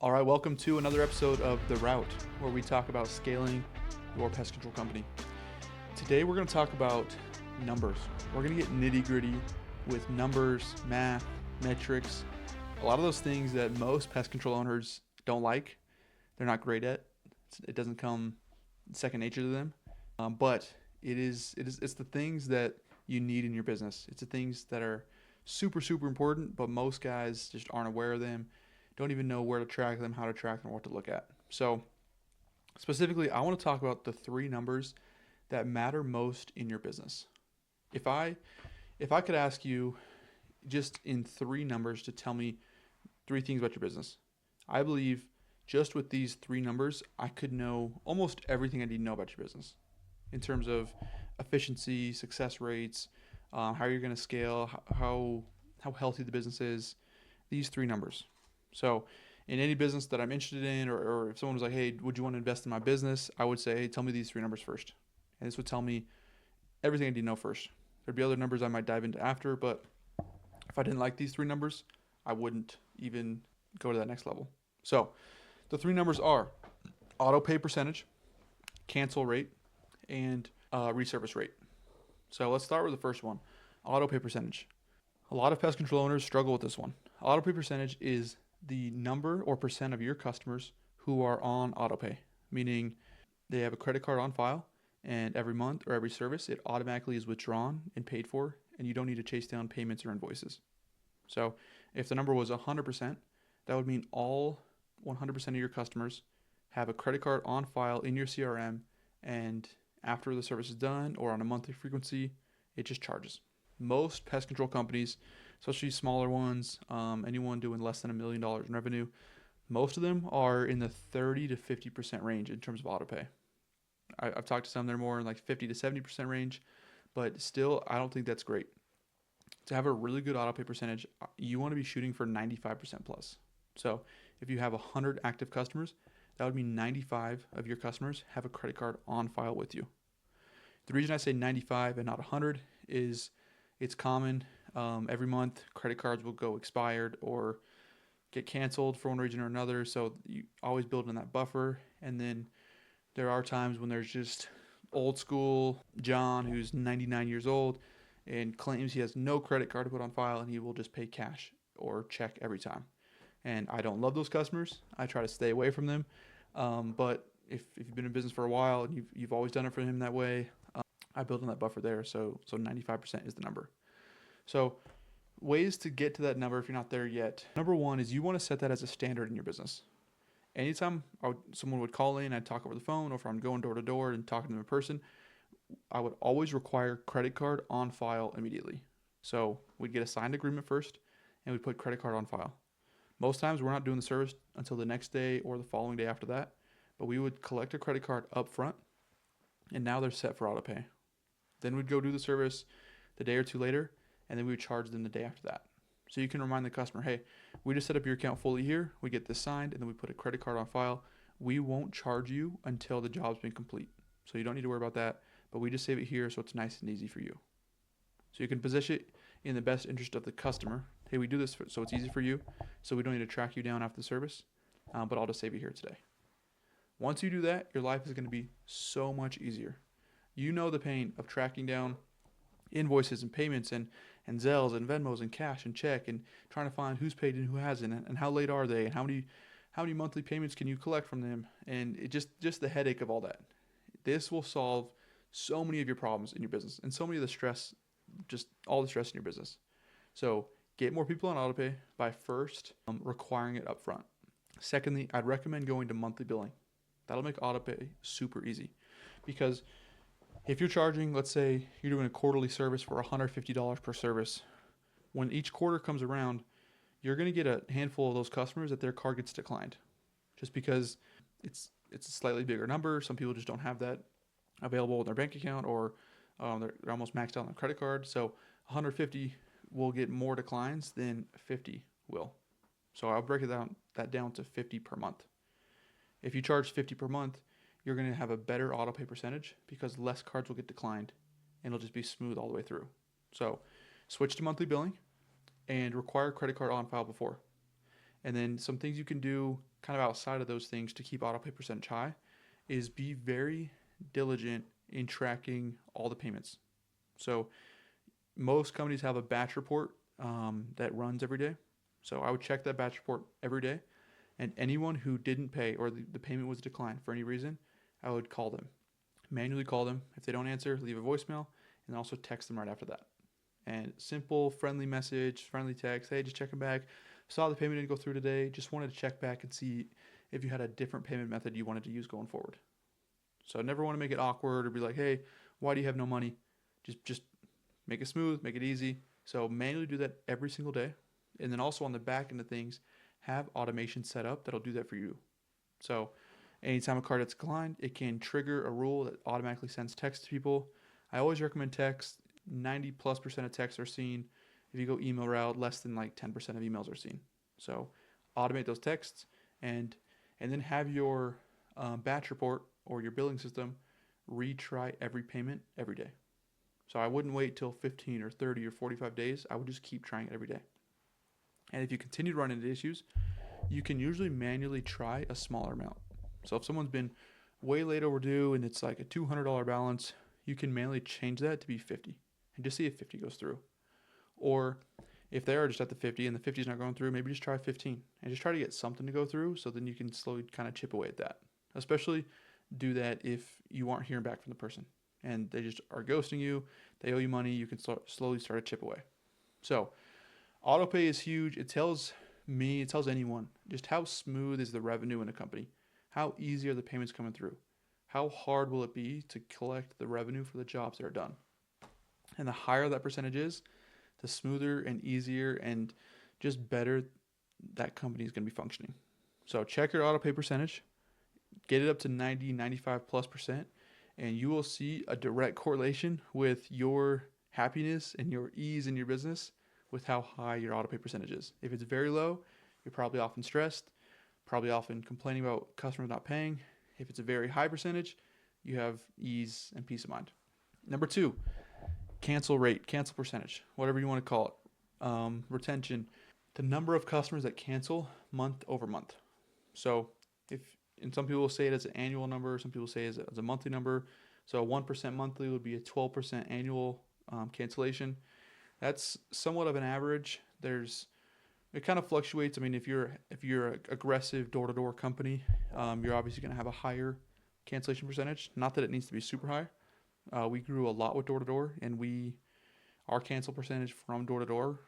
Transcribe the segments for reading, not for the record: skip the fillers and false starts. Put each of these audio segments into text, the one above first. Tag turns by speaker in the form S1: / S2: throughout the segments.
S1: All right, welcome to another episode of The Route, where we talk about scaling your pest control company. Today, we're going to talk about numbers. We're going to get nitty gritty with numbers, math, metrics, a lot of those things that most pest control owners don't like. They're not great at. It doesn't come second nature to them, but it's the things that you need in your business. It's the things that are super important, but most guys just aren't aware of them, don't even know where to track them, how to track them, what to look at. So specifically, I want to talk about the three numbers that matter most in your business. If I could ask you just in three numbers to tell me three things about your business, I believe just with these three numbers, I could know almost everything I need to know about your business in terms of efficiency, success rates, how you're going to scale, how healthy the business is. These three numbers. So, in any business that I'm interested in, or if someone was like, "Hey, would you want to invest in my business?" I would say, "Hey, tell me these three numbers first," and this would tell me everything I need to know first. There'd be other numbers I might dive into after, but if I didn't like these three numbers, I wouldn't even go to that next level. So, the three numbers are auto pay percentage, cancel rate, and resurface rate. So let's start with the first one, auto pay percentage. A lot of pest control owners struggle with this one. Auto pay percentage is the number or percent of your customers who are on auto pay, meaning they have a credit card on file and every month or every service it automatically is withdrawn and paid for, and you don't need to chase down payments or invoices. So if the number was 100%, that would mean all 100% of your customers have a credit card on file in your CRM, and after the service is done or on a monthly frequency, it just charges. Most pest control companies, especially smaller ones, anyone doing less than $1 million in revenue, most of them are in the 30 to 50% range in terms of auto pay. I've talked to some that are more in like 50 to 70% range, but still, I don't think that's great. To have a really good auto pay percentage, you want to be shooting for 95% plus. So if you have 100 active customers, that would mean 95 of your customers have a credit card on file with you. The reason I say 95 and not 100 is it's common. Every month, credit cards will go expired or get canceled for one reason or another. So you always build in that buffer. And then there are times when there's just old school John who's 99 years old and claims he has no credit card to put on file and he will just pay cash or check every time. And I don't love those customers. I try to stay away from them. But if you've been in business for a while and you've always done it for him that way, I build in that buffer there. So 95% is the number. So ways to get to that number if you're not there yet. Number one is you want to set that as a standard in your business. Anytime someone would call in, I'd talk over the phone, or if I'm going door to door and talking to them in person, I would always require credit card on file immediately. So we'd get a signed agreement first, and we'd put credit card on file. Most times we're not doing the service until the next day or the following day after that, but we would collect a credit card up front, and now they're set for auto pay. Then we'd go do the service the day or two later, and then we would charge them the day after that. So you can remind the customer, hey, we just set up your account fully here. We get this signed, and then we put a credit card on file. We won't charge you until the job's been complete. So you don't need to worry about that, but we just save it here so it's nice and easy for you. So you can position it in the best interest of the customer. Hey, we do this so it's easy for you, so we don't need to track you down after the service, but I'll just save you here today. Once you do that, your life is going to be so much easier. You know the pain of tracking down invoices and payments and Zells and Venmos and cash and check and trying to find who's paid and who hasn't and how late are they and how many monthly payments can you collect from them, and it just the headache of all that. This will solve so many of your problems in your business and so many of the stress, just all the stress in your business. So get more people on autopay by first requiring it up front. Secondly, I'd recommend going to monthly billing. That'll make autopay super easy, because if you're charging, let's say you're doing a quarterly service for $150 per service, when each quarter comes around, you're going to get a handful of those customers that their card gets declined, just because it's a slightly bigger number. Some people just don't have that available in their bank account, or they're almost maxed out on their credit card. So 150 will get more declines than 50 will. So I'll break that down to 50 per month. If you charge 50 per month, you're going to have a better auto pay percentage because less cards will get declined and it'll just be smooth all the way through. So switch to monthly billing and require credit card on file before. And then some things you can do kind of outside of those things to keep auto pay percentage high is be very diligent in tracking all the payments. So most companies have a batch report that runs every day. So I would check that batch report every day. And anyone who didn't pay or the payment was declined for any reason, I would call them, manually call them. If they don't answer, leave a voicemail and also text them right after that. And simple, friendly message, friendly text. Hey, just checking back. Saw the payment didn't go through today. Just wanted to check back and see if you had a different payment method you wanted to use going forward. So I never want to make it awkward or be like, hey, why do you have no money? Just make it smooth, make it easy. So manually do that every single day. And then also on the back end of things, have automation set up that'll do that for you. So anytime a card gets declined, it can trigger a rule that automatically sends text to people. I always recommend text. 90+% of texts are seen. If you go email route, less than like 10% of emails are seen. So automate those texts and then have your batch report or your billing system retry every payment every day. So I wouldn't wait till 15 or 30 or 45 days. I would just keep trying it every day. And if you continue to run into issues, you can usually manually try a smaller amount. So if someone's been way late overdue and it's like a $200 balance, you can manually change that to be 50 and just see if 50 goes through. Or if they are just at the 50 and the 50 is not going through, maybe just try 15 and just try to get something to go through so then you can slowly kind of chip away at that. Especially do that if you aren't hearing back from the person and they just are ghosting you, they owe you money, you can slowly start to chip away. So autopay is huge. It tells me, it tells anyone just how smooth is the revenue in a company. How easy are the payments coming through? How hard will it be to collect the revenue for the jobs that are done? And the higher that percentage is, the smoother and easier and just better that company is going to be functioning. So check your auto pay percentage, get it up to 90, 95+%, and you will see a direct correlation with your happiness and your ease in your business with how high your auto pay percentage is. If it's very low, you're probably often stressed, probably often complaining about customers not paying. If it's a very high percentage, you have ease and peace of mind. Number 2, cancel rate, cancel percentage, whatever you want to call it. Retention, the number of customers that cancel month over month. So and some people will say it as an annual number, some people say it as a monthly number. So 1% monthly would be a 12% annual cancellation. That's somewhat of an average. It kind of fluctuates. I mean, if you're an aggressive door-to-door company, you're obviously going to have a higher cancellation percentage. Not that it needs to be super high. We grew a lot with door-to-door, and our cancel percentage from door-to-door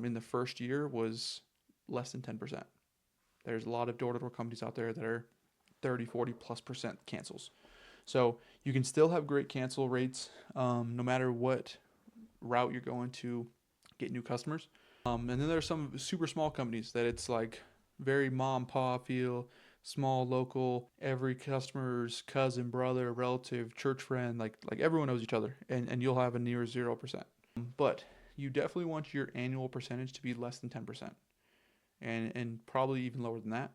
S1: in the first year was less than 10%. There's a lot of door-to-door companies out there that are 30, 40+% cancels. So you can still have great cancel rates no matter what route you're going to get new customers. And then there's some super small companies that it's like very mom pa feel, small, local, every customer's cousin, brother, relative, church friend, like everyone knows each other, and you'll have a near 0%. But you definitely want your annual percentage to be less than 10%, and probably even lower than that,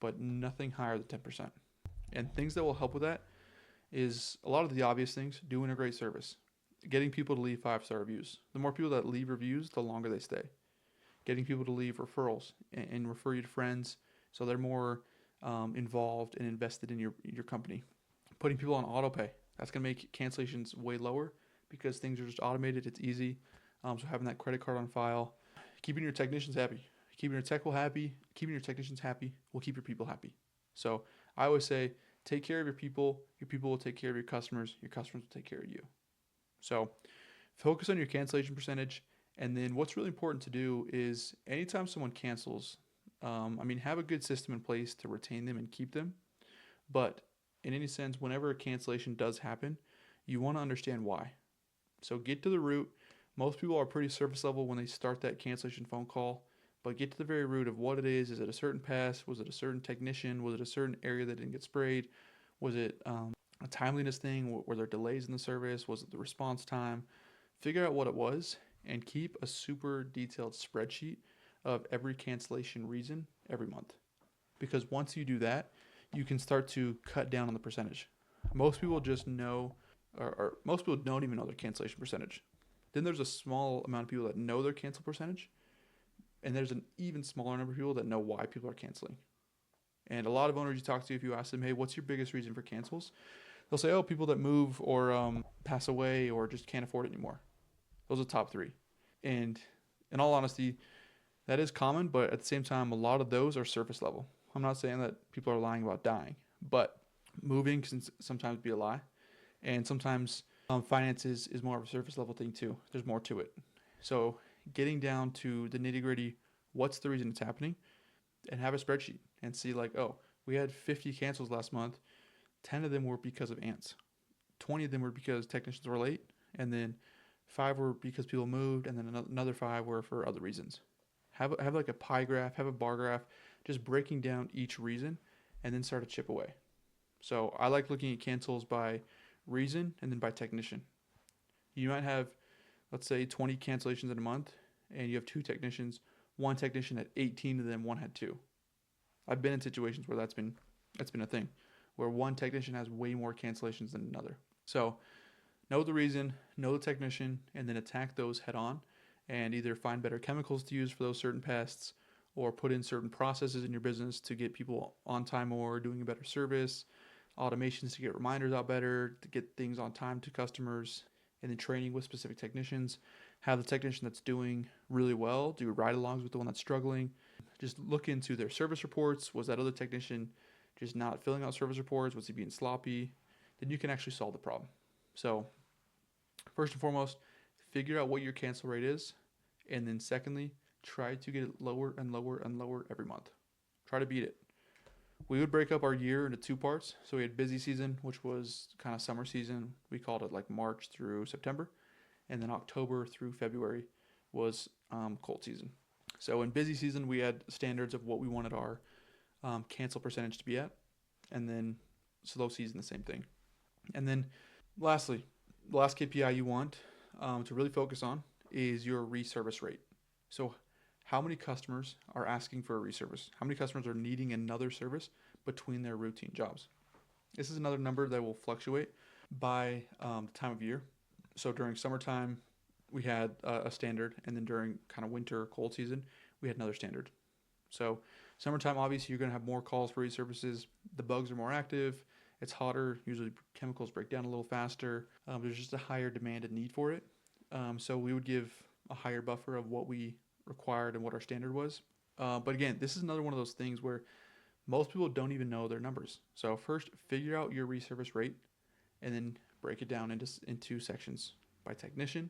S1: but nothing higher than 10%. And things that will help with that is a lot of the obvious things: doing a great service, getting people to leave 5-star reviews. The more people that leave reviews, the longer they stay. Getting people to leave referrals and refer you to friends so they're more involved and invested in your company. Putting people on auto pay, that's going to make cancellations way lower because things are just automated. It's easy. So having that credit card on file, keeping your technicians happy, keeping your technicians happy will keep your people happy. So I always say, take care of your people will take care of your customers will take care of you. So focus on your cancellation percentage. And then what's really important to do is anytime someone cancels, have a good system in place to retain them and keep them. But in any sense, whenever a cancellation does happen, you want to understand why. So get to the root. Most people are pretty surface level when they start that cancellation phone call, but get to the very root of what it is. Is it a certain pass? Was it a certain technician? Was it a certain area that didn't get sprayed? Was it a timeliness thing? Were there delays in the service? Was it the response time? Figure out what it was and keep a super detailed spreadsheet of every cancellation reason every month. Because once you do that, you can start to cut down on the percentage. Most people just know, or most people don't even know their cancellation percentage. Then there's a small amount of people that know their cancel percentage, and there's an even smaller number of people that know why people are canceling. And a lot of owners you talk to, if you ask them, hey, what's your biggest reason for cancels? They'll say, oh, people that move or pass away or just can't afford it anymore. Those are the top three. And in all honesty, that is common, but at the same time, a lot of those are surface level. I'm not saying that people are lying about dying, but moving can sometimes be a lie. And sometimes finances is more of a surface level thing too. There's more to it. So getting down to the nitty gritty, what's the reason it's happening? And have a spreadsheet and see like, oh, we had 50 cancels last month. 10 of them were because of ants. 20 of them were because technicians were late. And then 5 were because people moved. And then another 5 were for other reasons. Have like a pie graph, have a bar graph, just breaking down each reason and then start to chip away. So I like looking at cancels by reason and then by technician. You might have, let's say, 20 cancellations in a month and you have 2 technicians. One technician had 18 of them, one had 2. I've been in situations where that's been a thing, where one technician has way more cancellations than another. So know the reason, know the technician, and then attack those head on and either find better chemicals to use for those certain pests or put in certain processes in your business to get people on time more, doing a better service, automations to get reminders out better, to get things on time to customers, and then training with specific technicians. Have the technician that's doing really well do ride-alongs with the one that's struggling. Just look into their service reports. Was that other technician just not filling out service reports? Was he being sloppy? Then you can actually solve the problem. So first and foremost, figure out what your cancel rate is. And then secondly, try to get it lower and lower and lower every month. Try to beat it. We would break up our year into 2 parts. So we had busy season, which was kind of summer season. We called it like March through September. And then October through February was cold season. So in busy season, we had standards of what we wanted our cancel percentage to be at. And then slow season, the same thing. And then lastly, the last KPI you want to really focus on is your reservice rate. So how many customers are asking for a reservice? How many customers are needing another service between their routine jobs? This is another number that will fluctuate by the time of year. So during summertime, we had a standard, and then during kind of winter, cold season, we had another standard. So summertime, obviously, you're going to have more calls for reservices. The bugs are more active. It's hotter. Usually chemicals break down a little faster. There's just a higher demand and need for it. So we would give a higher buffer of what we required and what our standard was. But again, this is another one of those things where most people don't even know their numbers. So first, figure out your reservice rate, and then break it down into sections by technician,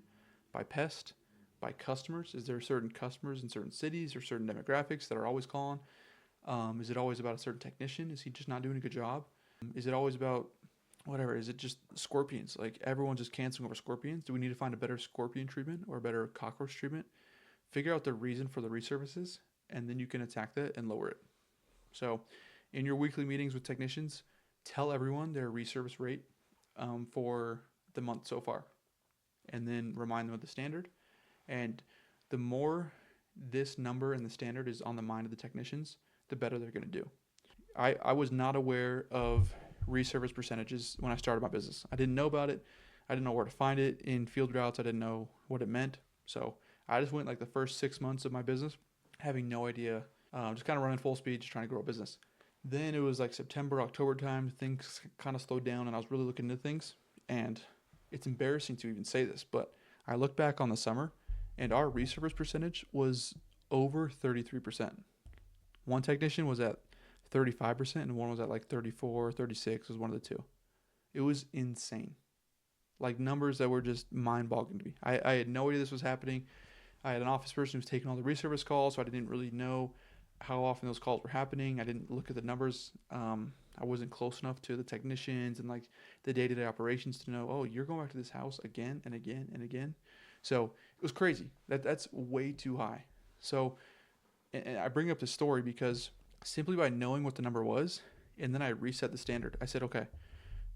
S1: by pest, by customers. Is there certain customers in certain cities or certain demographics that are always calling? Is it always about a certain technician? Is he just not doing a good job? Is it always about whatever? Is it just scorpions? Like everyone's just canceling over scorpions? Do we need to find a better scorpion treatment or a better cockroach treatment? Figure out the reason for the reservices, and then you can attack that and lower it. So in your weekly meetings with technicians, tell everyone their reservice rate for the month so far, and then remind them of the standard. And the more this number and the standard is on the mind of the technicians, the better they're going to do. I was not aware of reservice percentages when I started my business. I didn't know about it. I didn't know where to find it in field routes. I didn't know what it meant. So I just went like the first 6 months of my business having no idea, just kind of running full speed, just trying to grow a business. Then it was like September, October time, things kind of slowed down and I was really looking into things. And it's embarrassing to even say this, but I look back on the summer and our reservice percentage was over 33%. One technician was at 35% and one was at like 34, 36 was one of the two. It was insane. Like numbers that were just mind-boggling to me. I had no idea this was happening. I had an office person who was taking all the reservice calls, so I didn't really know how often those calls were happening. I didn't look at the numbers. I wasn't close enough to the technicians and like the day-to-day operations to know, oh, you're going back to this house again and again and again. So it was crazy. That's way too high. So and I bring up this story because simply by knowing what the number was, and then I reset the standard. I said, okay,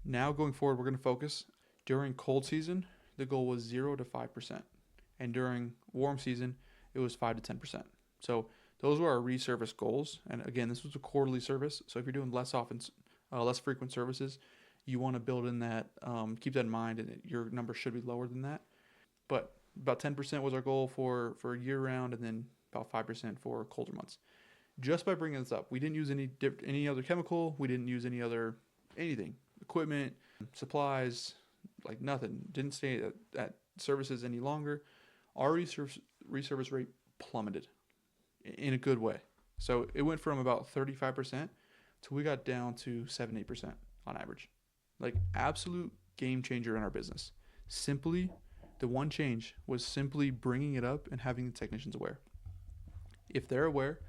S1: now going forward, we're going to focus. During cold season, the goal was 0 to 5%. And during warm season, it was 5 to 10%. So those were our reservice goals. And again, this was a quarterly service. So if you're doing less frequent services, you want to build in that, keep that in mind, and your number should be lower than that. But about 10% was our goal for year round, and then about 5% for colder months. just by bringing this up. We didn't use any other chemical. We didn't use anything, equipment, supplies, like nothing. Didn't stay at services any longer. Our reservice rate plummeted in a good way. So it went from about 35% till we got down to 7-8% on average. Like absolute game changer in our business. Simply, the one change was simply bringing it up and having the technicians aware. If they're aware,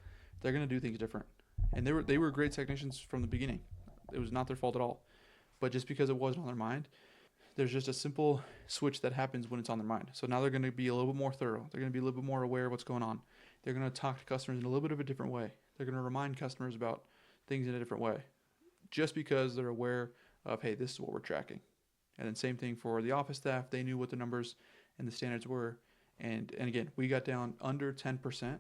S1: they're going to do things different. And they were great technicians from the beginning. It was not their fault at all. But just because it wasn't on their mind, there's just a simple switch that happens when it's on their mind. So now they're going to be a little bit more thorough. They're going to be a little bit more aware of what's going on. They're going to talk to customers in a little bit of a different way. They're going to remind customers about things in a different way. Just because they're aware of, hey, this is what we're tracking. And then same thing for the office staff. They knew what the numbers and the standards were. And again, we got down under 10%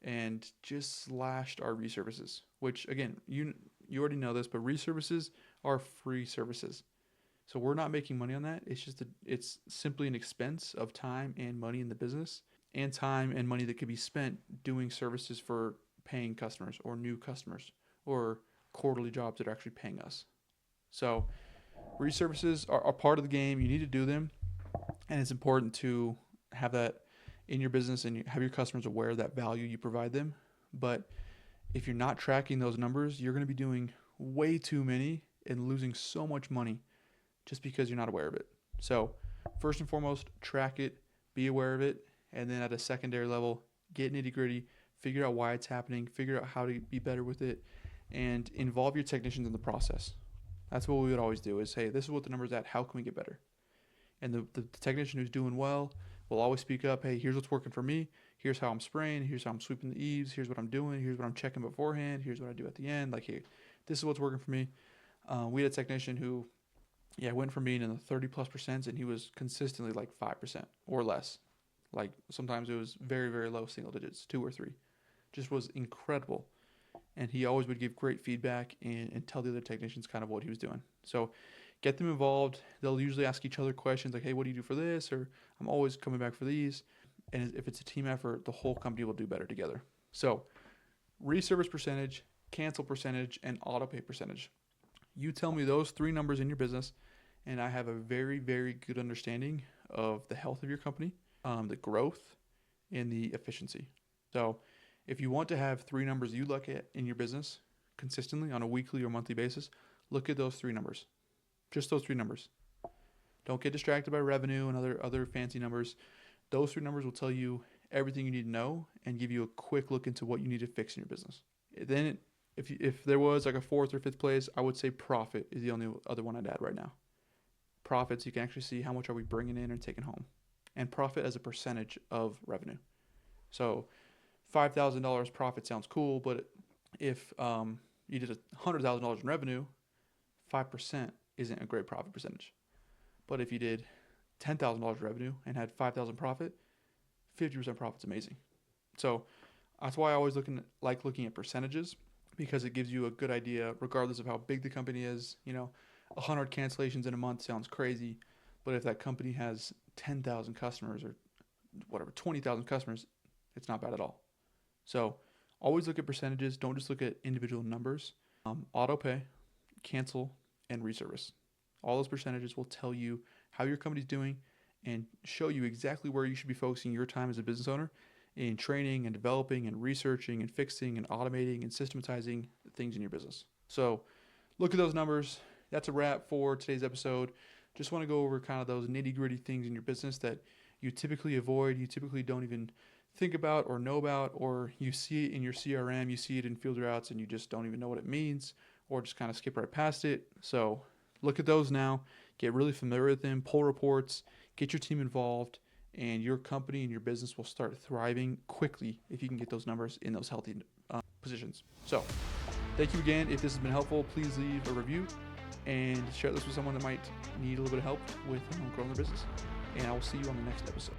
S1: and just slashed our reservices, which again, you already know this, but reservices are free services. So we're not making money on that. It's simply an expense of time and money in the business, and time and money that could be spent doing services for paying customers or new customers or quarterly jobs that are actually paying us. So reservices are part of the game. You need to do them, and it's important to have that in your business and have your customers aware of that value you provide them. But if you're not tracking those numbers, you're going to be doing way too many and losing so much money just because you're not aware of it. So first and foremost, track it, be aware of it, and then at a secondary level, get nitty gritty, figure out why it's happening, figure out how to be better with it, and involve your technicians in the process. That's what we would always do is, hey, this is what the number's at, how can we get better? And the technician who's doing well will always speak up, hey, here's what's working for me, here's how I'm spraying, here's how I'm sweeping the eaves, here's what I'm doing, here's what I'm checking beforehand, here's what I do at the end, like, hey, this is what's working for me. We had a technician who went from being in the 30+%, and he was consistently like 5% or less. Like sometimes it was very, very low single digits, 2 or 3. Just was incredible. And he always would give great feedback and tell the other technicians kind of what he was doing. So get them involved. They'll usually ask each other questions like, hey, what do you do for this? Or I'm always coming back for these. And if it's a team effort, the whole company will do better together. So reservice percentage, cancel percentage, and auto pay percentage. You tell me those 3 numbers in your business, and I have a very, very good understanding of the health of your company, the growth, and the efficiency. So if you want to have 3 numbers you look at in your business consistently on a weekly or monthly basis, look at those 3 numbers. Just those 3 numbers. Don't get distracted by revenue and other fancy numbers. Those 3 numbers will tell you everything you need to know and give you a quick look into what you need to fix in your business. Then if there was like a 4th or 5th place, I would say profit is the only other one I'd add right now. Profits, you can actually see how much are we bringing in or taking home. And profit as a percentage of revenue. So $5,000 profit sounds cool, but if you did $100,000 in revenue, 5% isn't a great profit percentage. But if you did $10,000 revenue and had $5,000 profit, 50% profit's amazing. So that's why I always like looking at percentages, because it gives you a good idea, regardless of how big the company is. 100 cancellations in a month sounds crazy, but if that company has 10,000 customers or whatever, 20,000 customers, it's not bad at all. So always look at percentages. Don't just look at individual numbers. Auto pay, cancel, and reservice. All those percentages will tell you how your company's doing and show you exactly where you should be focusing your time as a business owner in training and developing and researching and fixing and automating and systematizing things in your business. So look at those numbers. That's a wrap for today's episode. Just want to go over kind of those nitty-gritty things in your business that you typically avoid, you typically don't even think about or know about, or you see it in your CRM, you see it in field routes, and you just don't even know what it means, or just kind of skip right past it. So look at those now, get really familiar with them, pull reports, get your team involved, and your company and your business will start thriving quickly if you can get those numbers in those healthy positions. So thank you again. If this has been helpful, please leave a review and share this with someone that might need a little bit of help with growing their business. And I will see you on the next episode.